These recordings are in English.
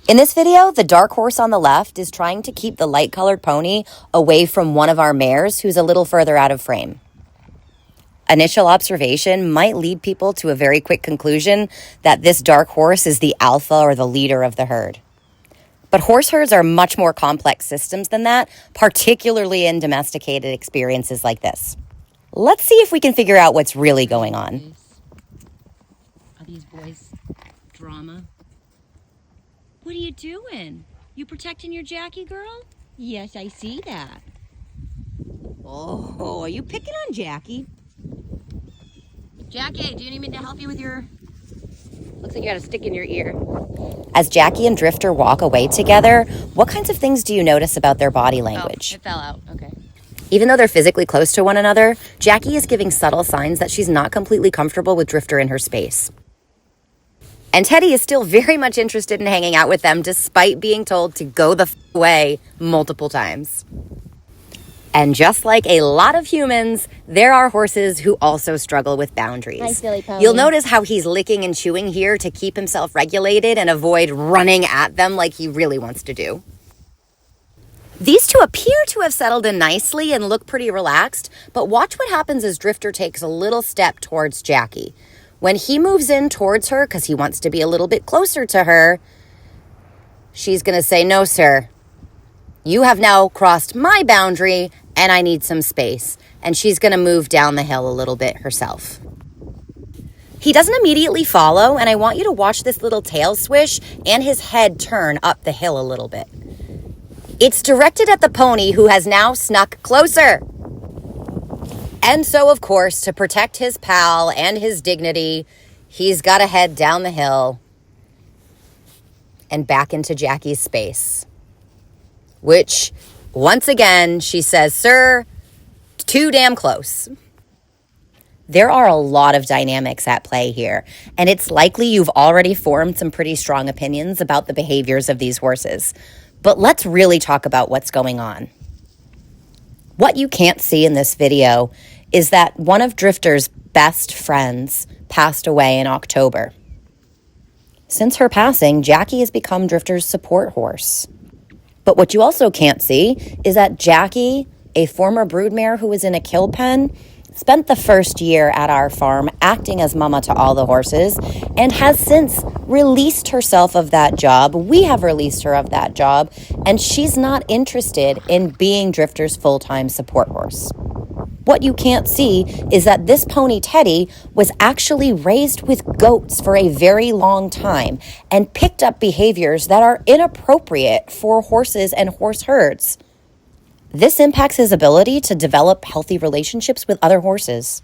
In this video, the dark horse on the left is trying to keep the light-colored pony away from one of our mares who's a little further out of frame. Initial observation might lead people to a very quick conclusion that this dark horse is the alpha or the leader of the herd. But horse herds are much more complex systems than that, particularly in domesticated experiences like this. Let's see if we can figure out what's really going on. Are these boys drama? What are you doing? You protecting your Jackie girl? Yes, I see that. Oh, are you picking on Jackie? Jackie, do you need me to help you with your... Looks like you got a stick in your ear. As Jackie and Drifter walk away together, what kinds of things do you notice about their body language? Oh, it fell out. Okay. Even though they're physically close to one another, Jackie is giving subtle signs that she's not completely comfortable with Drifter in her space. And Teddy is still very much interested in hanging out with them despite being told to go the away multiple times. And just like a lot of humans, there are horses who also struggle with boundaries. Hi, silly pony. You'll notice how he's licking and chewing here to keep himself regulated and avoid running at them like he really wants to do. These two appear to have settled in nicely and look pretty relaxed, but watch what happens as Drifter takes a little step towards Jackie. When he moves in towards her, because he wants to be a little bit closer to her, she's going to say, "No, sir. You have now crossed my boundary, and I need some space." And she's going to move down the hill a little bit herself. He doesn't immediately follow, and I want you to watch this little tail swish and his head turn up the hill a little bit. It's directed at the pony, who has now snuck closer. And so, of course, to protect his pal and his dignity, he's got to head down the hill and back into Jackie's space. Which, once again, she says, "Sir, too damn close." There are a lot of dynamics at play here, and it's likely you've already formed some pretty strong opinions about the behaviors of these horses. But let's really talk about what's going on. What you can't see in this video is that one of Drifter's best friends passed away in October. Since her passing, Jackie has become Drifter's support horse. But what you also can't see is that Jackie, a former broodmare who was in a kill pen, spent the first year at our farm acting as mama to all the horses and has since released herself of that job. We have released her of that job, and she's not interested in being Drifter's full-time support horse. What you can't see is that this pony, Teddy, was actually raised with goats for a very long time and picked up behaviors that are inappropriate for horses and horse herds. This impacts his ability to develop healthy relationships with other horses.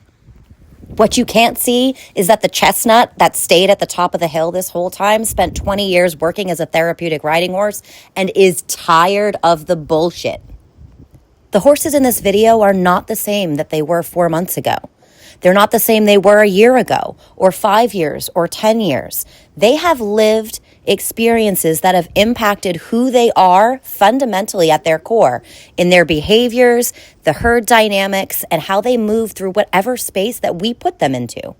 What you can't see is that the chestnut that stayed at the top of the hill this whole time spent 20 years working as a therapeutic riding horse and is tired of the bullshit. The horses in this video are not the same that they were 4 months ago. They're not the same they were a year ago, or 5 years, or 10 years. They have lived experiences that have impacted who they are fundamentally at their core, in their behaviors, the herd dynamics, and how they move through whatever space that we put them into.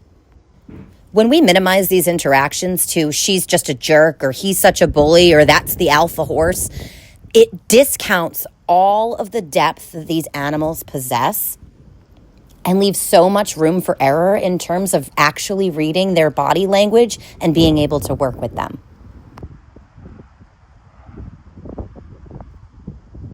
When we minimize these interactions to "she's just a jerk," or "he's such a bully," or "that's the alpha horse," it discounts all of the depth that these animals possess and leaves so much room for error in terms of actually reading their body language and being able to work with them.